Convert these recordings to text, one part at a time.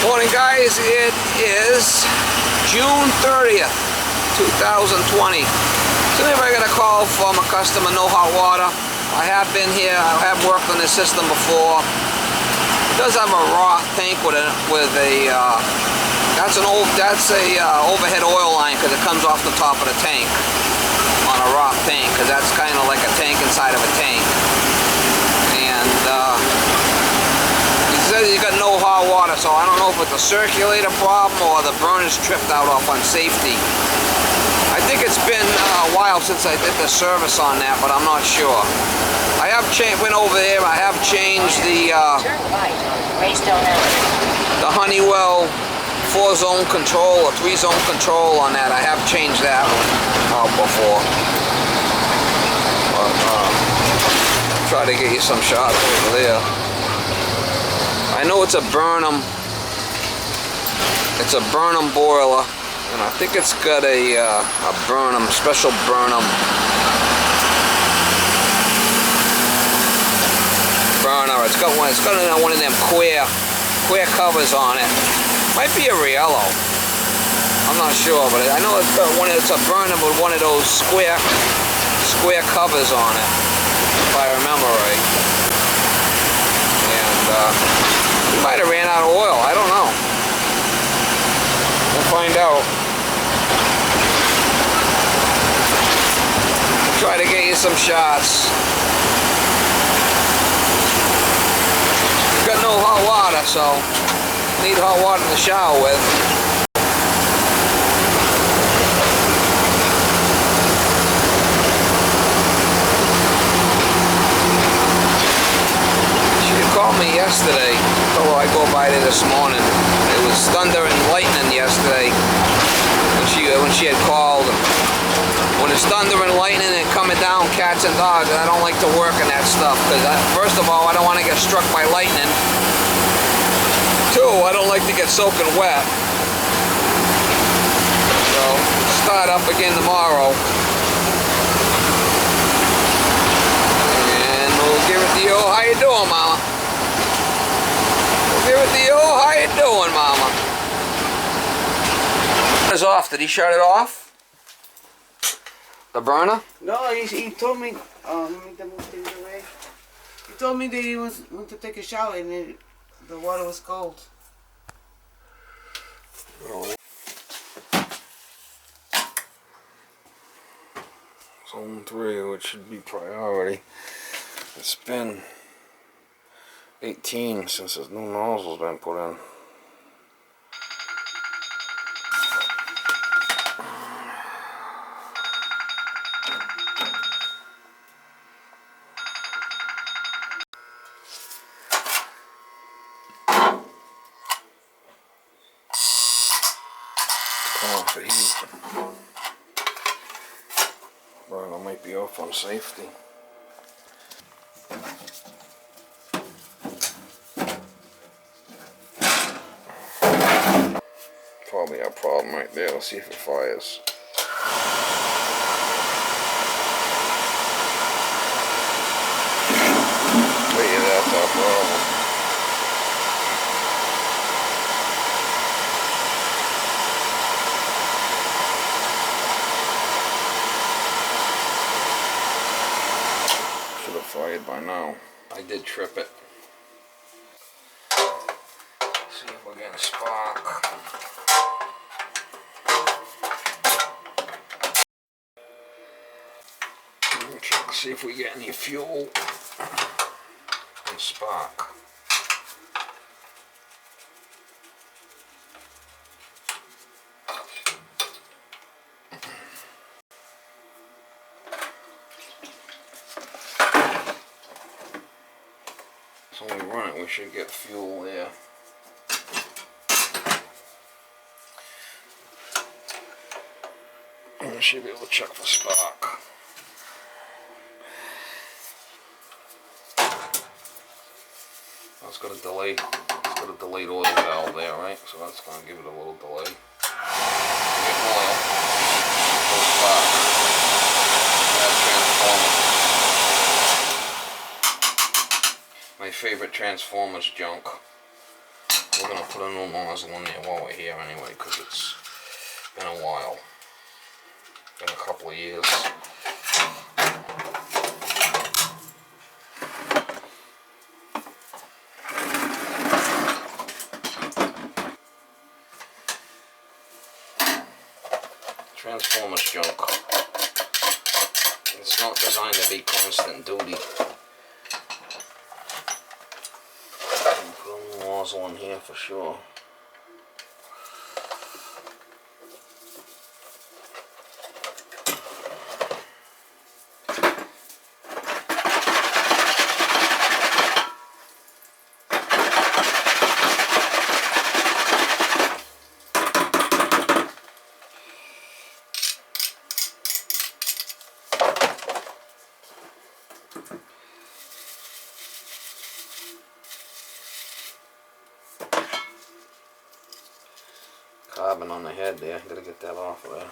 Morning guys, it is June 30th, 2020. So anybody got a call from a customer, no hot water. I have been here, I have worked on this system before. It does have a raw tank with a that's a overhead oil line because it comes off the top of the tank on a raw tank, because that's kind of like a tank inside of a tank. And he says he's got no hot water, so I don't know if it's a circulator problem or the burner's tripped out off on safety. I think it's been a while since I did the service on that, but I'm not sure. I have went over there. I have changed the Honeywell 4-zone control or 3-zone control on that. I have changed that out before. But, try to get you some shots over there. I know it's a Burnham. It's a Burnham boiler, and I think it's got a Burnham, special Burnham burner. It's got one of them queer covers on it. Might be a Riello. I'm not sure, but I know it's got it's a Burnham with one of those square covers on it, if I remember right. And we might have ran out of oil. I don't know. We'll find out. Try to get you some shots. Got no hot water, so need hot water to shower with. She called me yesterday. Oh, I go by there this morning. It was thunder and lightning yesterday when she had called. When it's thunder and lightning and coming down cats and dogs, I don't like to work in that stuff, because first of all, I don't want to get struck by lightning. Two, I don't like to get soaking wet. So, start up again tomorrow. And we'll give it to you. How you doing, Mama? We'll give it to you. How you doing, Mama? It's off. Did he shut it off? The burner? No, he told me, let me move things away. He told me that he went to take a shower and the water was cold. Oh. Zone 3, which should be priority. It's been 18 since this new nozzle's been put in. Off the heat. Burner might be off on safety. Probably a problem right there. Let's see if it fires. Yeah, that's our problem. Fired by now. I did trip it. See if we're getting a spark. Check to see if we get any fuel and spark. So when we run it, we should get fuel there. And we should be able to check for spark. Oh, it's got a delay. It's got a delayed oil valve there, right? So that's going to give it a little delay. Get oil. No spark. That transformer. My favorite transformer's junk. We're going to put a new nozzle in there while we're here anyway, because it's been a while. Been a couple of years. Transformer's junk. It's not designed to be constant duty. Put a new nozzle in here for sure. Carbon on the head there, gotta get that off of there.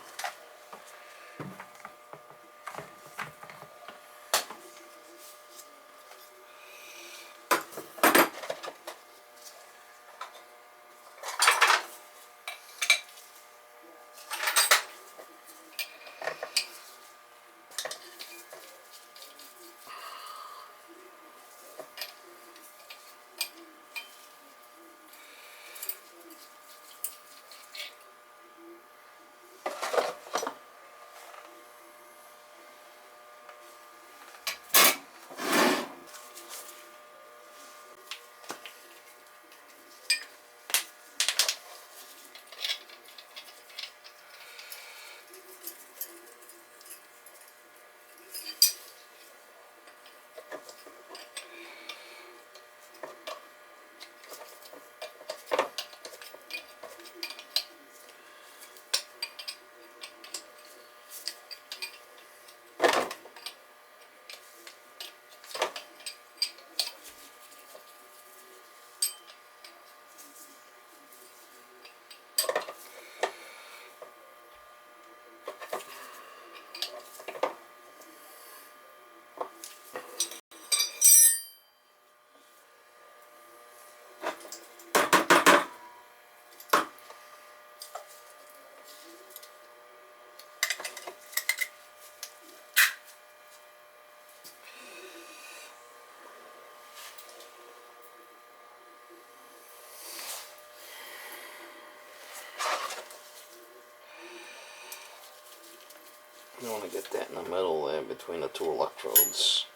You want to get that in the middle there between the two electrodes.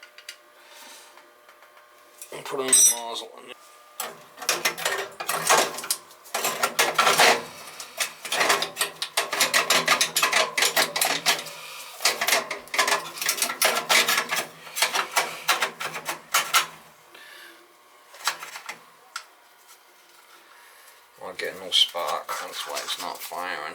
And put a new nozzle in there. Not getting no spark, that's why it's not firing.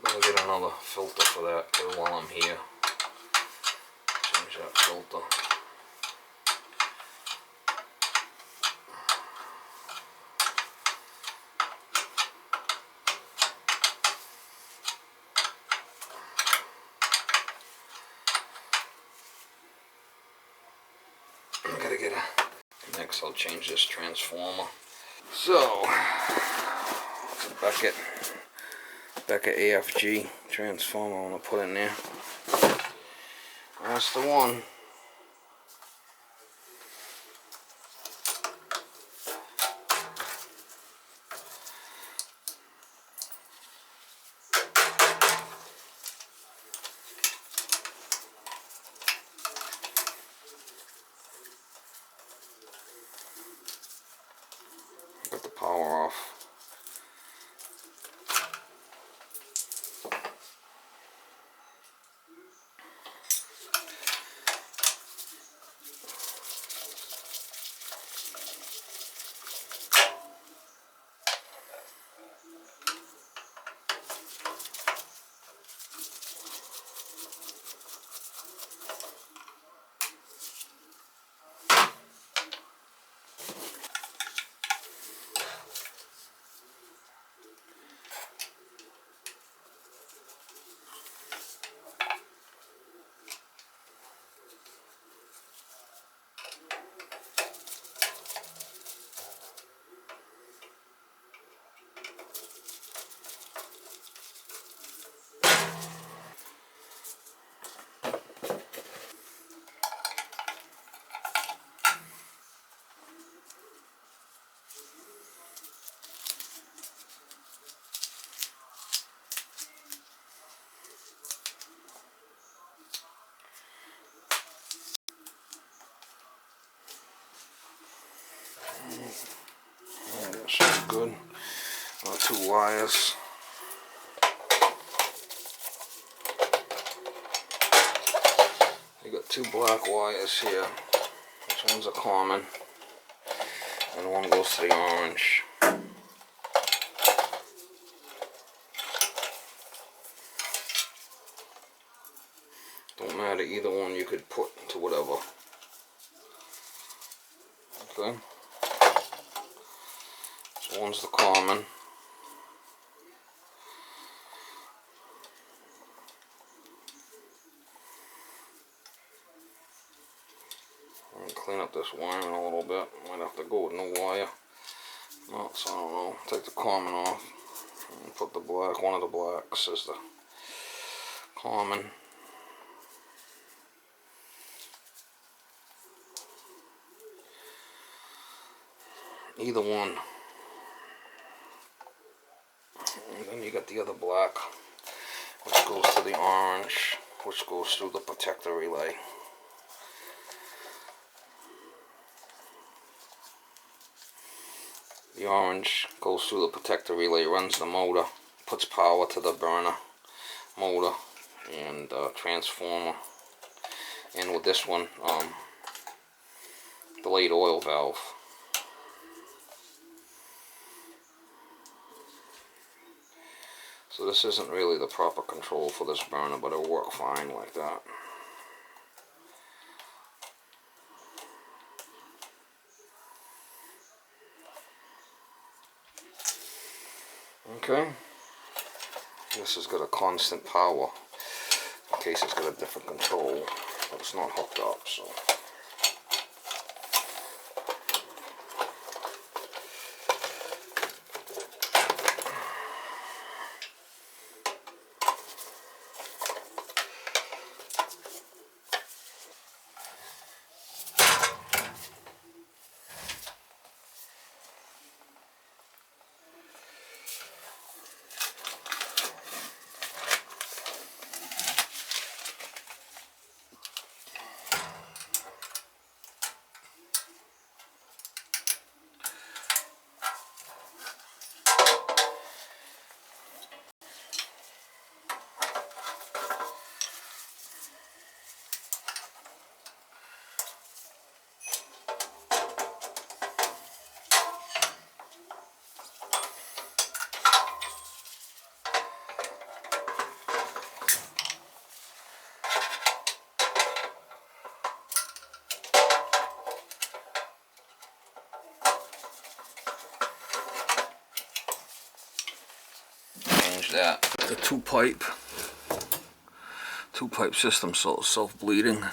I'll get another filter for that too while I'm here. Change that filter. I gotta get a... Next I'll change this transformer. So, it's a bucket. AFG transformer I want to put in there. That's the one. Got the power off. good. Two wires. You got two black wires here. This one's a common, and one goes to the orange. Don't matter, either one you could put to whatever. Okay. So one's the common. I'm gonna clean up this wiring a little bit. Might have to go with new wire. No, so I don't know. Take the common off and put the black. One of the blacks is the common. Either one. And then you got the other black, which goes to the orange, which goes through the protector relay. The orange goes through the protector relay, runs the motor, puts power to the burner motor and transformer. And with this one, delayed oil valve. So this isn't really the proper control for this burner, but it'll work fine like that. Okay. This has got a constant power in case it's got a different control, but it's not hooked up, so. That the two pipe system, so it's self-bleeding.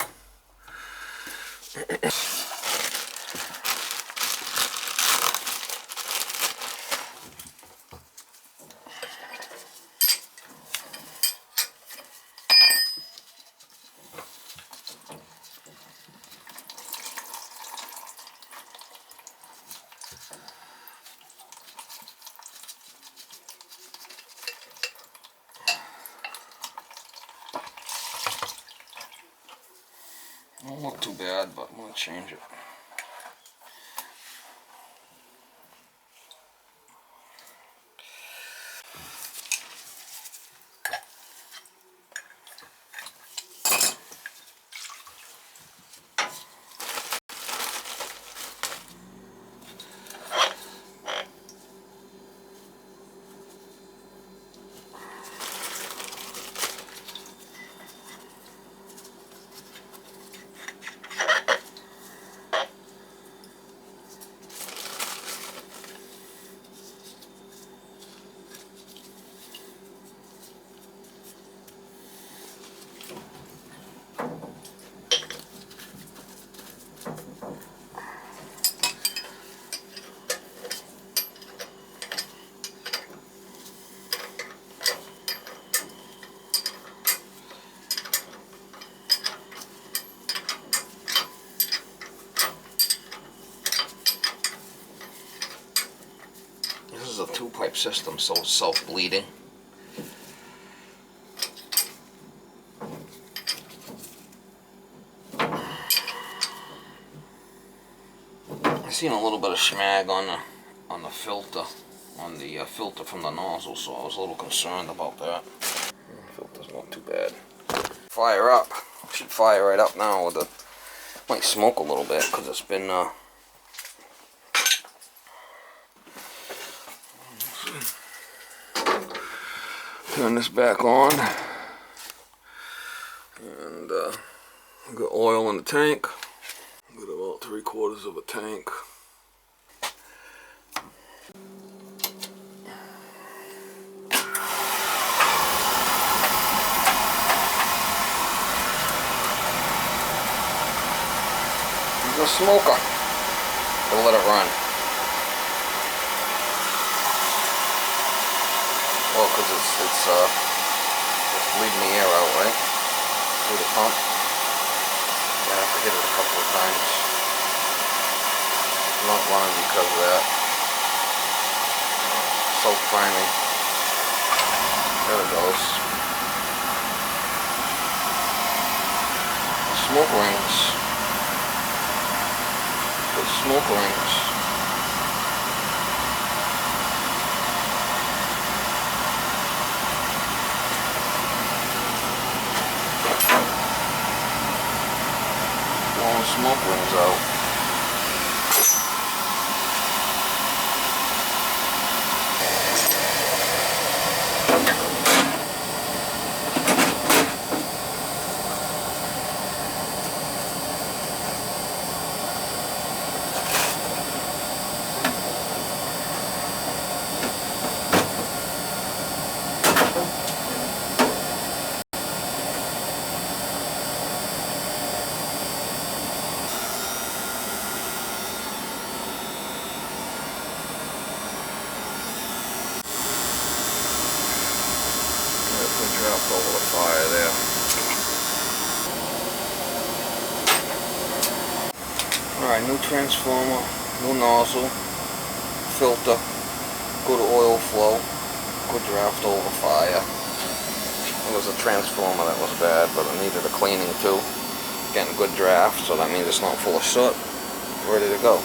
Won't look too bad, but I'm going to change it. This is a two-pipe system, so it's self-bleeding. I've seen a little bit of schmag on the filter. on the filter from the nozzle, so I was a little concerned about that. Filter's not too bad. Fire up. Should fire right up now. With the might smoke a little bit because it's been turn this back on, and got oil in the tank. Got about 3/4 of a tank. The smoker. Gonna let it run. Well, because it's bleeding the air out, right? Through the pump. I have to hit it a couple of times. Not running because of that. Soap priming. There it goes. Smoke rings. Smoke rings. Blowing smoke rings out. Dropped over the fire there. Alright, new transformer, new nozzle, filter, good oil flow, good draft over fire. It was a transformer that was bad, but it needed a cleaning too. Getting good draft, so that means it's not full of soot. Ready to go.